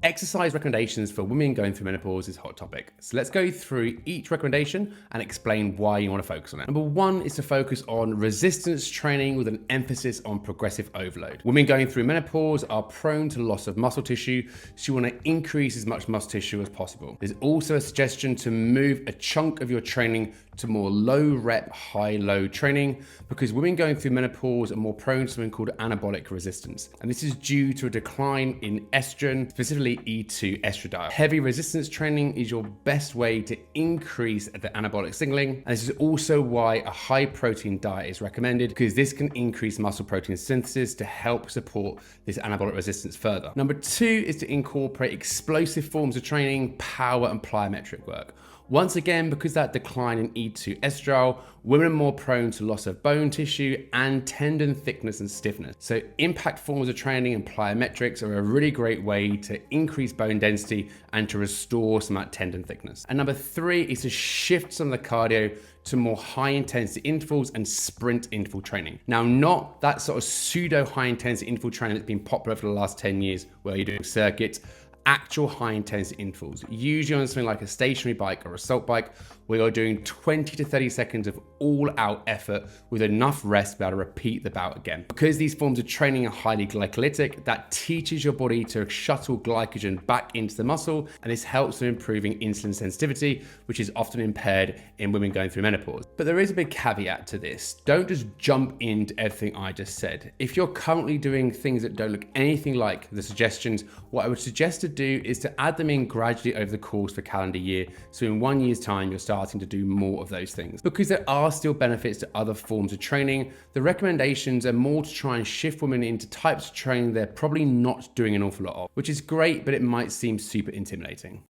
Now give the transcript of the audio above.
Exercise recommendations for women going through menopause is a hot topic. So let's go through each recommendation and explain why you want to focus on it. Number one is to focus on resistance training with an emphasis on progressive overload. Women going through menopause are prone to loss of muscle tissue, so you want to increase as much muscle tissue as possible. There's also a suggestion to move a chunk of your training to more low rep, high load training because women going through menopause are more prone to something called anabolic resistance. And this is due to a decline in estrogen, specifically E2 estradiol. Heavy resistance training is your best way to increase the anabolic signaling. And this is also why a high protein diet is recommended because this can increase muscle protein synthesis to help support this anabolic resistance further. Number two is to incorporate explosive forms of training, power and plyometric work. Once again, because that decline in E2 estradiol, women are more prone to loss of bone tissue and tendon thickness and stiffness. So impact forms of training and plyometrics are a really great way to increase bone density and to restore some of that tendon thickness. And number three is to shift some of the cardio to more high intensity intervals and sprint interval training. Now, not that sort of pseudo high intensity interval training that's been popular for the last 10 years where you're doing circuits, actual high intensity intervals, usually on something like a stationary bike or assault bike, where you're doing 20 to 30 seconds of all out effort with enough rest to be able to repeat the bout again. Because these forms of training are highly glycolytic, that teaches your body to shuttle glycogen back into the muscle, and this helps with improving insulin sensitivity, which is often impaired in women going through menopause. But there is a big caveat to this. Don't just jump into everything I just said. If you're currently doing things that don't look anything like the suggestions, what I would suggest to do is to add them in gradually over the course of a calendar year. So in 1 year's time, you're starting to do more of those things. Because there are still benefits to other forms of training, the recommendations are more to try and shift women into types of training they're probably not doing an awful lot of, which is great, but it might seem super intimidating.